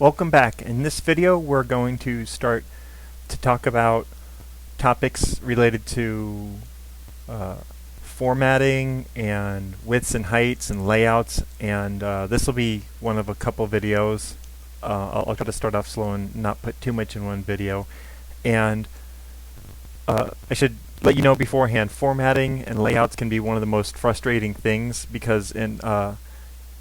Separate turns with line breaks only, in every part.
Welcome back. In this video we're going to start to talk about topics related to formatting and widths and heights and layouts, and this will be one of a couple videos. I'll try to start off slow and not put too much in one video. And I should let you know beforehand, formatting and layouts can be one of the most frustrating things because in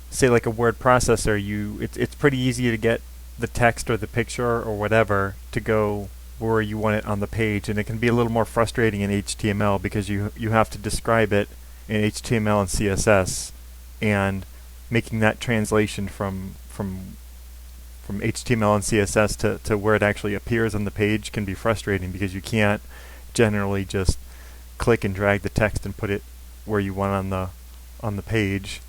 say like a word processor, it's pretty easy to get the text or the picture or whatever to go where you want it on the page, and it can be a little more frustrating in HTML because you have to describe it in HTML and CSS, and making that translation from HTML and CSS to where it actually appears on the page can be frustrating because you can't generally just click and drag the text and put it where you want on the page.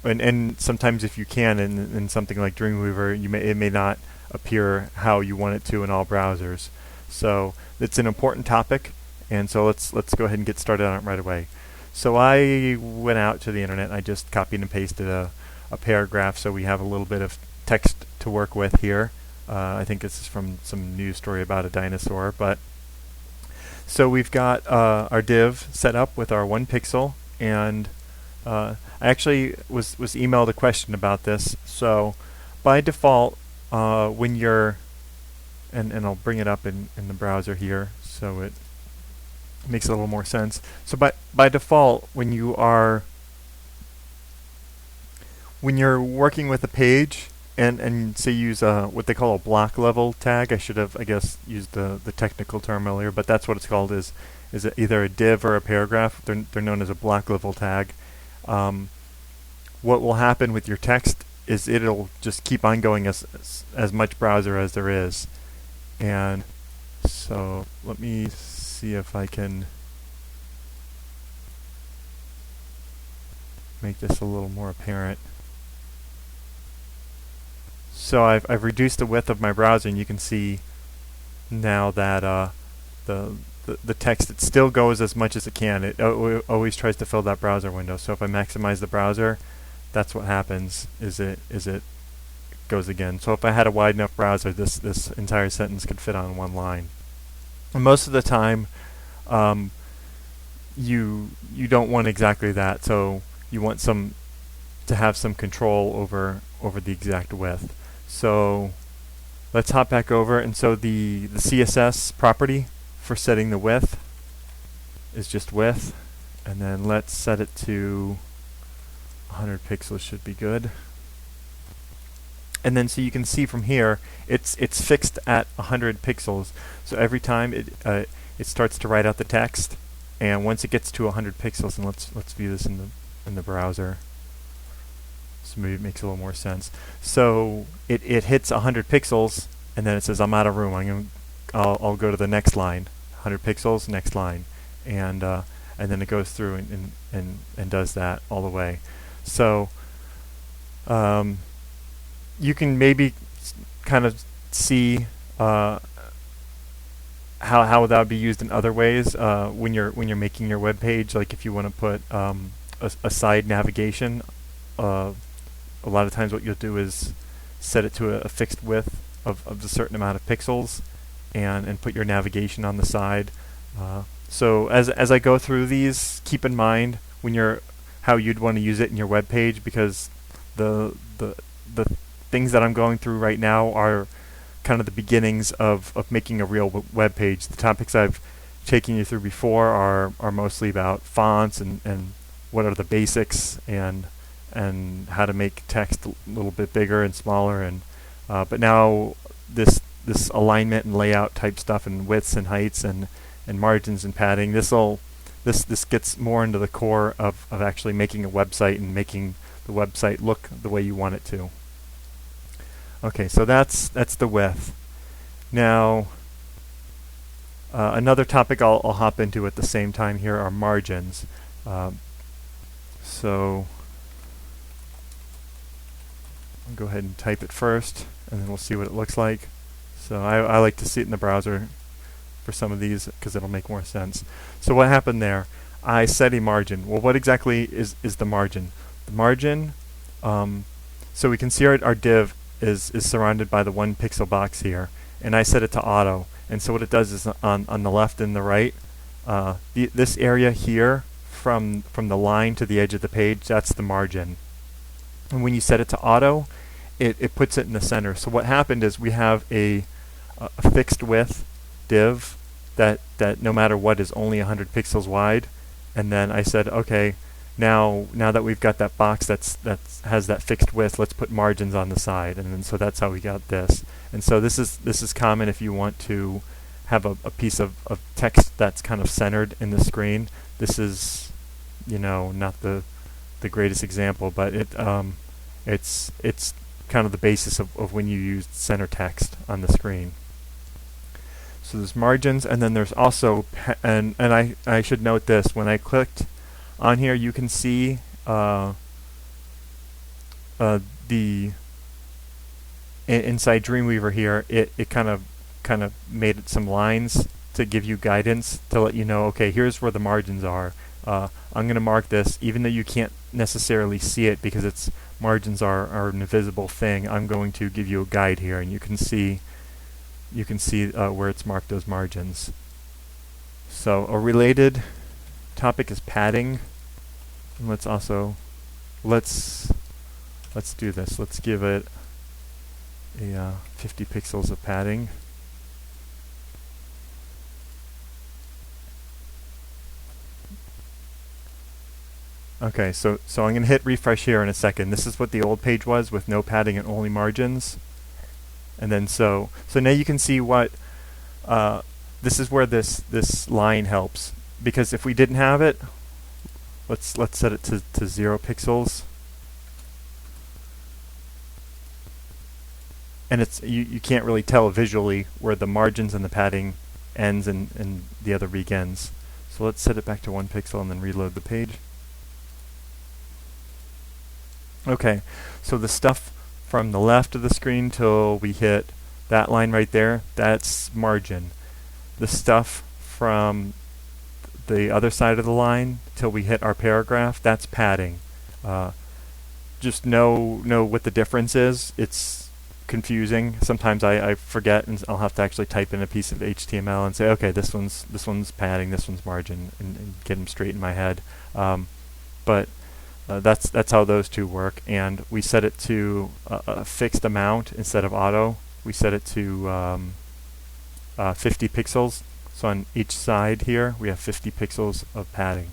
And sometimes if you can, in something like Dreamweaver, it may not appear how you want it to in all browsers. So it's an important topic, and so let's go ahead and get started on it right away. So I went out to the internet and I just copied and pasted a paragraph so we have a little bit of text to work with here. I think this is from some news story about a dinosaur. But so we've got our div set up with our 1 pixel, and I actually was emailed a question about this. So by default, when you're, and I'll bring it up in the browser here so it makes a little more sense. So by default, when you're working with a page and say use what they call a block level tag, I should have, I guess, used the technical term earlier, but that's what it's called, is either a div or a paragraph. They're known as a block level tag. What will happen with your text is it'll just keep on going as much browser as there is. And so let me see if I can make this a little more apparent. So I've reduced the width of my browser, and you can see now that the text, it still goes as much as it can. It always tries to fill that browser window. So if I maximize the browser, that's what happens, is it goes again. So if I had a wide enough browser, this entire sentence could fit on one line. And most of the time, you don't want exactly that. So you want to have some control over the exact width. So let's hop back over, and so the CSS property for setting the width is just width, and then let's set it to 100 pixels should be good. And then so you can see from here it's fixed at 100 pixels. So every time it starts to write out the text, and once it gets to 100 pixels, and let's view this in the browser. So maybe it makes a little more sense. So it hits 100 pixels, and then it says I'm out of room. I'll go to the next line. 100 pixels, next line, and then it goes through and does that all the way. So you can maybe kind of see how that would be used in other ways when you're making your web page. Like if you want to put a side navigation, a lot of times what you'll do is set it to a fixed width of a certain amount of pixels, and put your navigation on the side. So as I go through these, keep in mind how you'd want to use it in your web page, because the things that I'm going through right now are kind of the beginnings of making a real web page. The topics I've taken you through before are mostly about fonts and what are the basics and how to make text a little bit bigger and smaller, and but now this alignment and layout type stuff, and widths and heights and margins and padding, this gets more into the core of actually making a website and making the website look the way you want it to. Okay, so that's the width. Now another topic I'll hop into at the same time here are margins. So I'll go ahead and type it first, and then we'll see what it looks like. So I like to see it in the browser for some of these because it'll make more sense. So what happened there? I set a margin. Well, what exactly is the margin? The margin, so we can see our div is surrounded by the 1 pixel box here, and I set it to auto. And so what it does is on the left and the right, this area here from the line to the edge of the page, that's the margin. And when you set it to auto, it puts it in the center. So what happened is we have a fixed width div that no matter what is only 100 pixels wide. And then I said, okay, now that we've got that box that has that fixed width, let's put margins on the side. And then so that's how we got this. And so this is common if you want to have a piece of text that's kind of centered in the screen. This is, you know, not the greatest example, but it's kind of the basis of when you use center text on the screen. So there's margins, and then there's also, and I should note this, when I clicked on here, you can see inside Dreamweaver here, it kind of made it some lines to give you guidance to let you know, okay, here's where the margins are. I'm going to mark this, even though you can't necessarily see it because its margins are an invisible thing. I'm going to give you a guide here, and you can see where it's marked those margins. So a related topic is padding. And let's do this. Let's give it a 50 pixels of padding. Okay, so I'm going to hit refresh here in a second. This is what the old page was with no padding and only margins. And then so now you can see what this is where this line helps, because if we didn't have it, let's set it to 0 pixels. And it's you can't really tell visually where the margins and the padding ends and the other begins. So let's set it back to 1 pixel and then reload the page. Okay, so the stuff from the left of the screen till we hit that line right there, that's margin. The stuff from the other side of the line till we hit our paragraph, that's padding. Just know what the difference is. It's confusing. Sometimes I forget, and I'll have to actually type in a piece of HTML and say, okay, this one's padding, this one's margin, and get them straight in my head. But that's how those two work, and we set it to a fixed amount instead of auto. We set it to 50 pixels. So on each side here, we have 50 pixels of padding.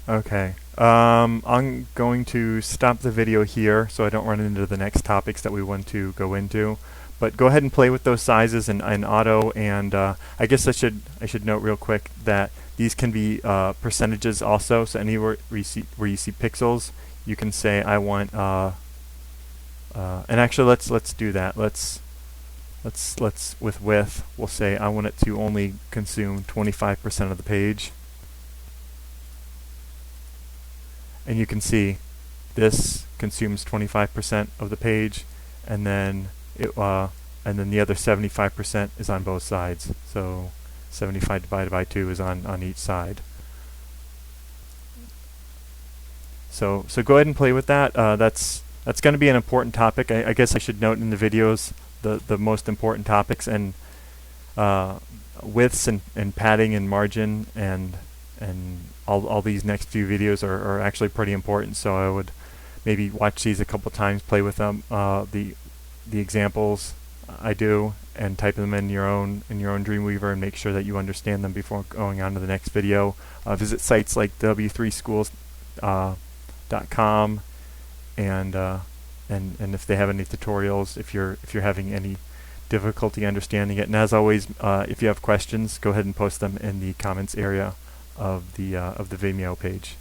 Okay, I'm going to stop the video here so I don't run into the next topics that we want to go into. But go ahead and play with those sizes in auto, and I guess I should note real quick that these can be percentages also. So anywhere where you see pixels, you can say I want. And actually, let's do that. Let's with width, we'll say I want it to only consume 25% of the page. And you can see this consumes 25% of the page, and then the other 75% is on both sides. So 75 divided by 2 is on each side. So go ahead and play with that. That's going to be an important topic. I guess I should note in the videos the most important topics, and widths and padding and margin and all these next few videos are actually pretty important. So I would maybe watch these a couple times, play with them, the examples I do, and type them in your own Dreamweaver, and make sure that you understand them before going on to the next video. Visit sites like w3schools.com, and if they have any tutorials, if you're having any difficulty understanding it. And as always, if you have questions, go ahead and post them in the comments area of the Vimeo page.